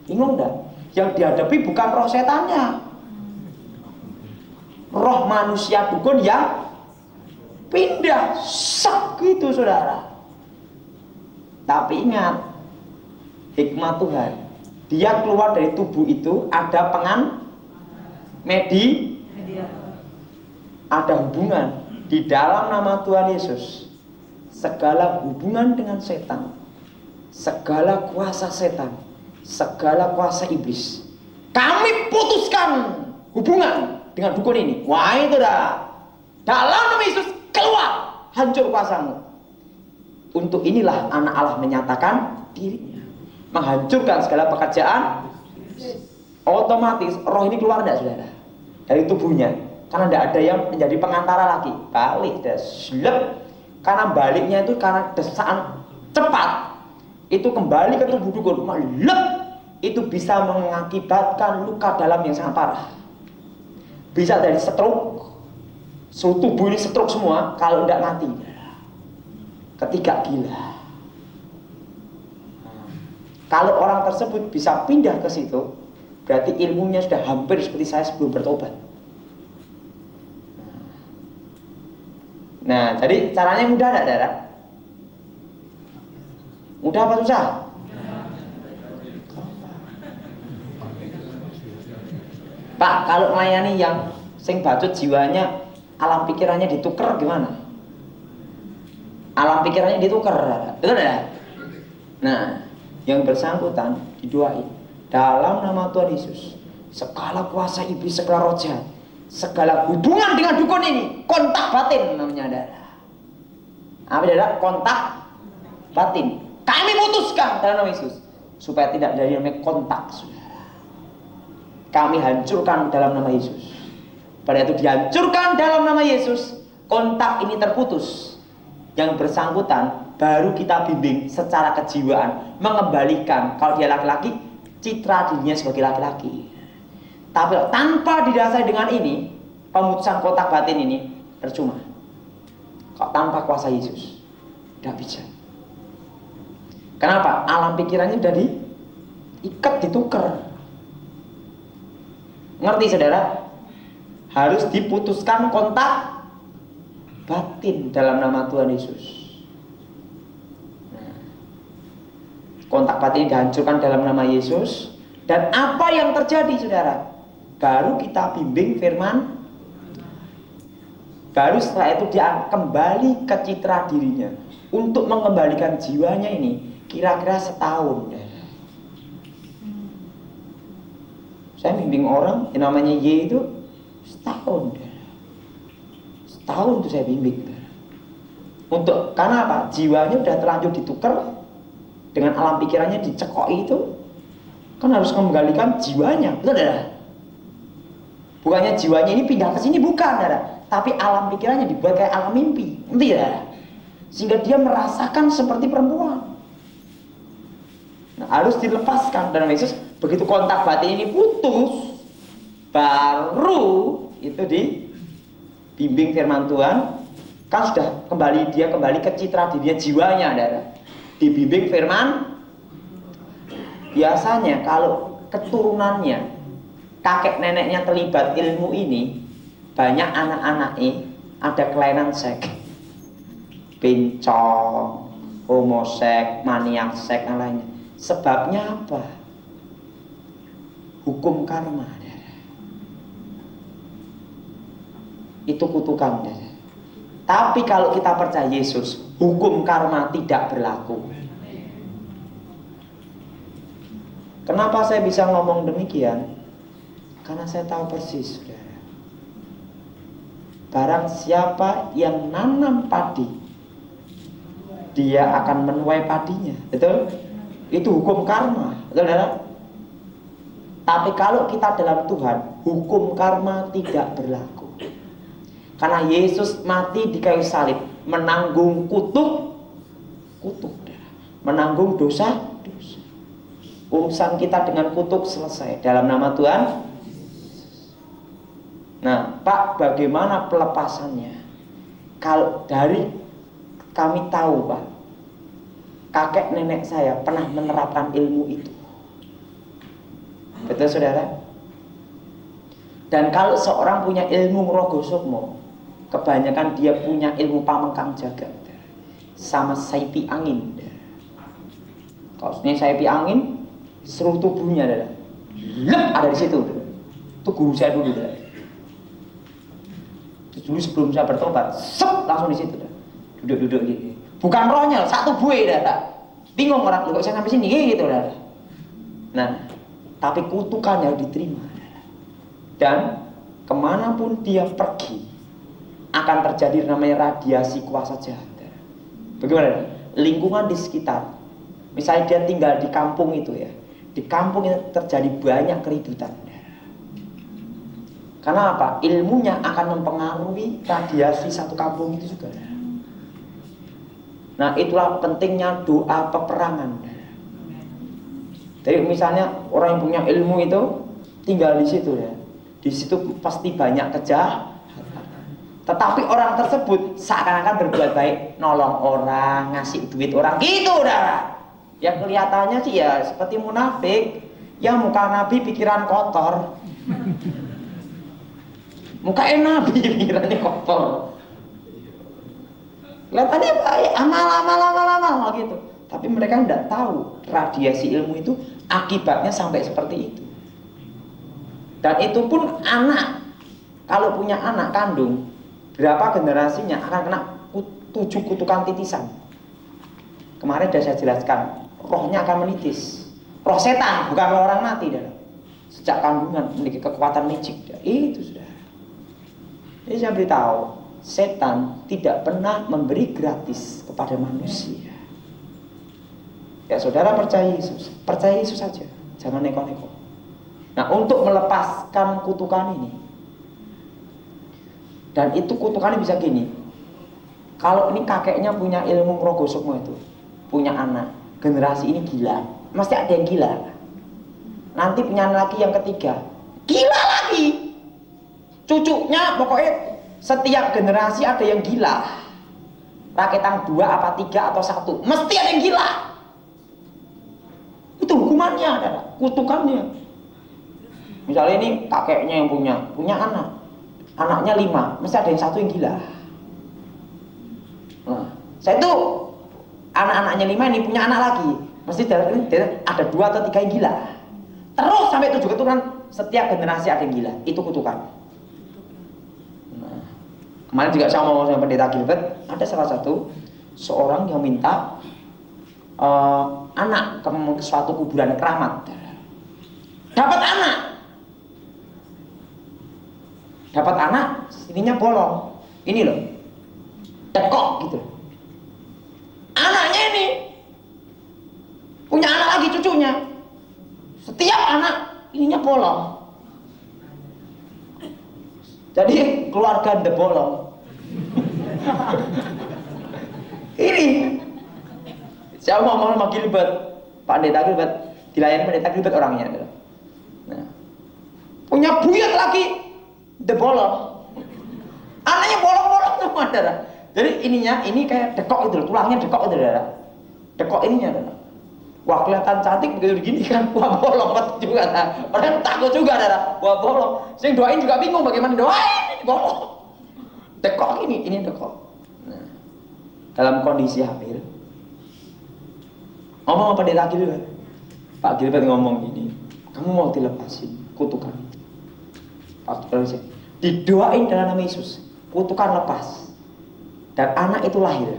Bingung enggak? Yang dihadapi bukan roh setannya, roh manusia dukun yang pindah sak gitu saudara. Tapi ingat, hikmah Tuhan, dia keluar dari tubuh itu ada ada hubungan di dalam nama Tuhan Yesus. Segala hubungan dengan setan, segala kuasa setan, segala kuasa iblis, kami putuskan hubungan dengan dukun ini. Wah, itu dah. Dalam nama Yesus, keluar, hancur kuasamu. Untuk inilah anak Allah menyatakan dirinya, menghancurkan segala pekerjaan. Otomatis roh ini keluar tidak saudara dari tubuhnya, karena tidak ada yang menjadi pengantara lagi. Balik dan slep. Karena baliknya itu karena desaan cepat, itu kembali ke tubuh dukun. Lep, itu bisa mengakibatkan luka dalam yang sangat parah. Bisa dari stroke, suhu tubuh ini stroke semua kalau tidak mati. Ketiga, gila. Kalau orang tersebut bisa pindah ke situ, berarti ilmunya sudah hampir seperti saya sebelum bertobat. Nah, jadi caranya mudah tidak, saudara? Mudah apa susah? Pak, kalau melayani yang sing bacut jiwanya, alam pikirannya ditukar gimana? Alam pikirannya ditukar, betul tidak? Nah, yang bersangkutan didoain dalam nama Tuhan Yesus, segala kuasa iblis, segala roh jahat, segala hubungan dengan dukun ini, kontak batin namanya adalah apa adalah kontak batin. Kami putuskan dalam nama Yesus supaya tidak ada namanya kontak, saudara. Kami hancurkan dalam nama Yesus. Pada itu dihancurkan dalam nama Yesus, kontak ini terputus. Yang bersangkutan baru kita bimbing secara kejiwaan, mengembalikan kalau dia laki-laki, citra dirinya sebagai laki-laki. Tapi tanpa didasari dengan ini, pemutusan kontak batin ini percuma. Kok tanpa kuasa Yesus tidak bisa. Kenapa? Alam pikirannya sudah diikat, ditukar. Ngerti saudara? Harus diputuskan kontak batin dalam nama Tuhan Yesus. Nah, Kontak batin dihancurkan dalam nama Yesus. Dan apa yang terjadi, saudara? Baru kita bimbing firman. Baru setelah itu dia kembali ke citra dirinya. Untuk mengembalikan jiwanya ini kira-kira setahun. Saya bimbing orang yang namanya Y itu setahun. Setahun itu saya bimbing. Karena apa? Jiwanya udah terlanjur ditukar dengan alam pikirannya dicekoi itu, kan harus mengembalikan jiwanya, betul tidak? Bukannya jiwanya ini pindah ke sini, bukan, tidak? Tapi alam pikirannya dibuat kayak alam mimpi, tidak? Sehingga dia merasakan seperti perempuan. Nah, harus dilepaskan. Dan Yesus begitu kontak batin ini putus, baru itu dibimbing firman Tuhan, kan sudah dia kembali ke citra dirinya, jiwanya, tidak? Dibimbing firman. Biasanya kalau keturunannya, kakek neneknya terlibat ilmu ini, banyak anak-anaknya ada kelainan seks, bencong, homoseks, maniak seks, dan lainnya. Sebabnya apa? Hukum karma. Itu kutukan. Tapi kalau kita percaya Yesus, hukum karma tidak berlaku. Kenapa saya bisa ngomong demikian? Karena saya tahu persis, saudara. Barang siapa yang nanam padi, dia akan menuai padinya. Betul? Itu hukum karma. Betul, saudara? Tapi kalau kita dalam Tuhan, hukum karma tidak berlaku. Karena Yesus mati di kayu salib, menanggung kutuk, menanggung dosa. Urusan kita dengan kutuk selesai dalam nama Tuhan. Nah, Pak, bagaimana pelepasannya? Kalau dari kami tahu, Pak, kakek nenek saya pernah menerapkan ilmu itu. Betul, saudara? Dan kalau seorang punya ilmu Rogo Sukmo, kebanyakan dia punya ilmu pamengkang jagat sama saipi angin. Kalau saipi angin, seluruh tubuhnya ada di situ. Itu guru saya dulu. Dulu sebelum saya bertobat, langsung di situ. Duduk gitu. Bukan rohnya, satu buih bingung orang kok saya sampai sini gitu. Nah, tapi kutukannya diterima. Dan kemanapun dia pergi, akan terjadi namanya radiasi kuasa jahat. Bagaimana? Lingkungan di sekitar, misalnya dia tinggal di kampung itu ya, di kampung itu terjadi banyak keributan. Karena apa? Ilmunya akan mempengaruhi radiasi satu kampung itu juga. Nah, itulah pentingnya doa peperangan. Jadi misalnya orang yang punya ilmu itu tinggal di situ ya, di situ pasti banyak kejahatan. Tetapi orang tersebut seakan-akan berbuat baik, nolong orang, ngasih duit orang, gitu udah. Yang kelihatannya sih ya seperti munafik, ya muka Nabi pikiran kotor. Muka Nabi pikirannya kotor. Kelihatannya baik, amal gitu. Tapi mereka tidak tahu radiasi ilmu itu akibatnya sampai seperti itu. Dan itu pun anak, kalau punya anak kandung, berapa generasinya akan kena 7 kutukan titisan. Kemarin sudah saya jelaskan, rohnya akan menitis. Roh setan, bukan roh orang mati. Sejak kandungan memiliki kekuatan magic. Itu sudah. Jadi saya beritahu, setan tidak pernah memberi gratis kepada manusia. Ya saudara percaya Yesus saja, jangan neko-neko. Nah, untuk melepaskan kutukan ini, dan itu kutukannya bisa gini. Kalau ini kakeknya punya ilmu Rogo Sukmo itu, punya anak, generasi ini gila, mesti ada yang gila. Nanti punya anak lagi yang ketiga, gila lagi. Cucunya pokoknya setiap generasi ada yang gila. Raketan 2 apa 3 atau 1, mesti ada yang gila. Itu hukumannya adalah kutukannya. Misalnya ini kakeknya yang punya anak, anaknya 5, mesti ada yang 1 yang gila. Nah, saya tuh anak-anaknya 5 ini punya anak lagi, Mesti ada 2 atau 3 yang gila. Terus sampai 7 keturunan, setiap generasi ada yang gila. Itu kutukan. Nah, kemarin juga saya ngomong sama pendeta Gilbert, ada salah satu seorang yang minta anak ke suatu kuburan keramat. Dapat anak, ininya bolong. Ini loh, tekok gitu. Anaknya ini punya anak lagi, cucunya. Setiap anak ininya bolong. Jadi keluarga the bolong. Ini saya ngomong sama Gilbert, Pak Pendeta Gilbert, dilayani Pendeta Gilbert orangnya. Nah, punya buyut lagi the bolong. Anaknya bolong-bolong semua, saudara. Jadi ini kayak dekok itu, tulangnya dekok itu, saudara. Dekok ininya, saudara. Wah, kelihatan cantik begitu begini kan, wah bolong juga. Orang takut juga, saudara. Wah bolong. Sing doain juga bingung bagaimana doain, ini bolong. Dekok ini dekok. Nah, dalam kondisi hamil, ngomong apa Pendeta Gilbert? Pak Gilbert ngomong gini, kamu mau dilepasin kutukan. Pak Gilbert didoain dalam nama Yesus, kutukan lepas, dan anak itu lahir.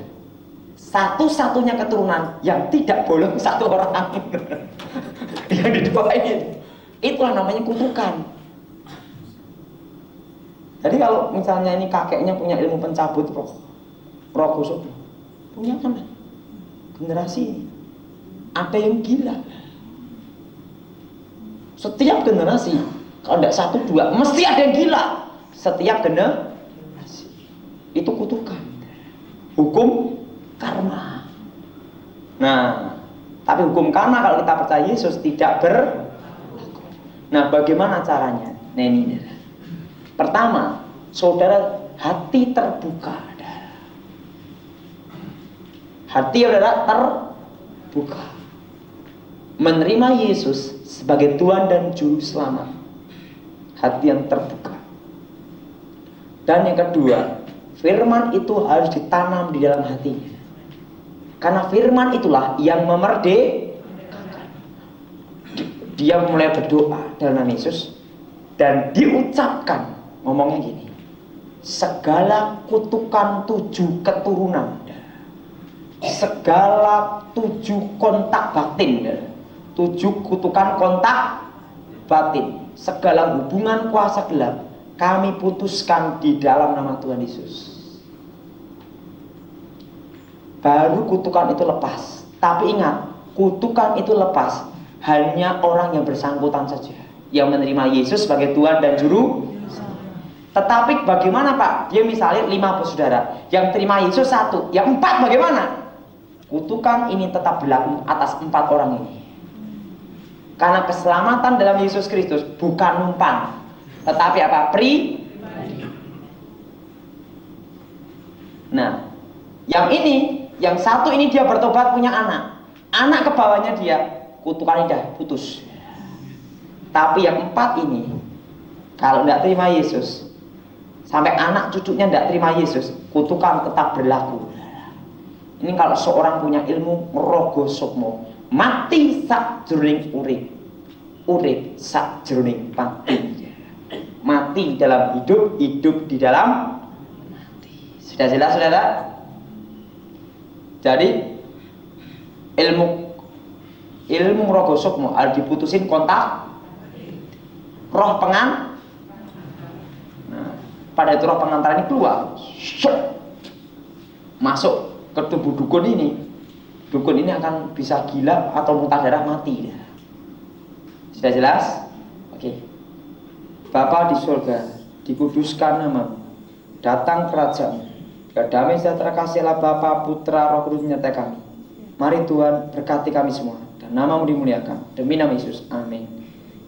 Satu-satunya keturunan yang tidak bolong 1 orang yang didoain. Itulah namanya kutukan. Jadi kalau misalnya ini kakeknya punya ilmu pencabut roh kusuk, punya anak generasi ini ada yang gila. Setiap generasi, kalau tidak 1, 2, mesti ada yang gila. Setiap generasi itu kutukan. Hukum karma. Nah, tapi hukum karma kalau kita percaya Yesus tidak berlaku. Nah, bagaimana caranya? Nah, ini pertama, saudara hati terbuka. Hati saudara terbuka, menerima Yesus sebagai Tuhan dan Juru Selamat. Hati yang terbuka. Dan yang kedua, firman itu harus ditanam di dalam hatinya. Karena firman itulah yang memerdekakan. Dia mulai berdoa dalam nama Yesus dan diucapkan, ngomongnya gini, segala kutukan 7 keturunan, segala 7 kontak batin, 7 kutukan kontak batin, segala hubungan kuasa gelap, kami putuskan di dalam nama Tuhan Yesus. Baru kutukan itu lepas. Tapi ingat, kutukan itu lepas hanya orang yang bersangkutan saja, yang menerima Yesus sebagai Tuhan dan Juru. Tetapi bagaimana Pak? Dia misalnya 5 bersaudara, yang terima Yesus 1, yang 4 bagaimana? Kutukan ini tetap berlaku atas 4 orang ini. Karena keselamatan dalam Yesus Kristus bukan numpang, tetapi apa? Pribadi. Nah, yang 1 ini dia bertobat, punya anak. Anak ke bawahnya dia, kutukan ini dah putus. Tapi yang 4 ini, kalau tidak terima Yesus, sampai anak cucunya tidak terima Yesus, kutukan tetap berlaku. Ini kalau seorang punya ilmu rogo sukmo, mati sakjroning urip, urip sakjroning mati. Mati dalam hidup, hidup di dalam mati. Sudah jelas saudara? Jadi ilmu rogo sukmo harus diputusin kontak roh pengan. Nah, pada itu roh pengantar ini keluar, masuk ke tubuh dukun ini. Dukun ini akan bisa gila atau muntah darah, mati. Sudah jelas? Oke. Bapa di surga, dikuduskan namamu, datang kerajaan, damai sejahtera kasihlah Bapa, Putra, Roh Kudus menyertai kami. Mari Tuhan berkati kami semua dan namamu dimuliakan demi nama Yesus, amin.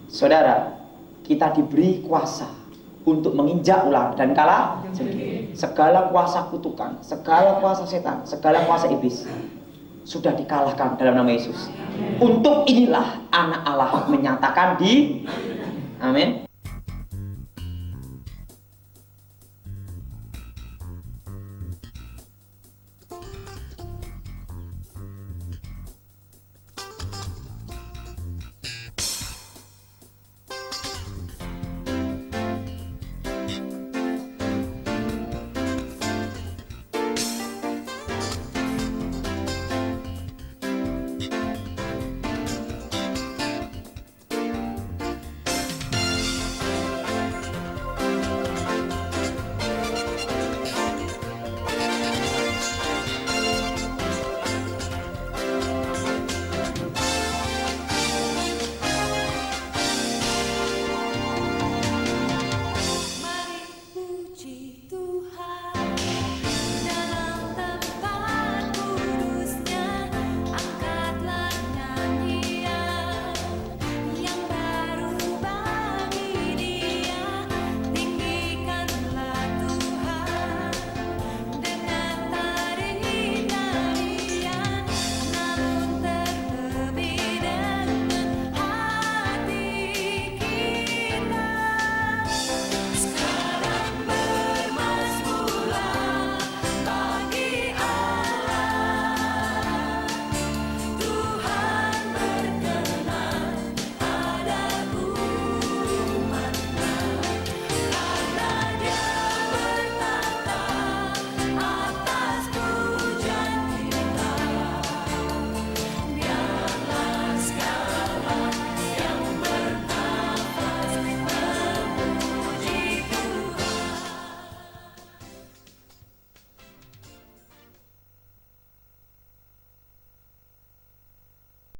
Saudara, kita diberi kuasa untuk menginjak ular dan kalah segala kuasa kutukan, segala kuasa setan, segala kuasa iblis sudah dikalahkan dalam nama Yesus. Untuk inilah anak Allah menyatakan di amin.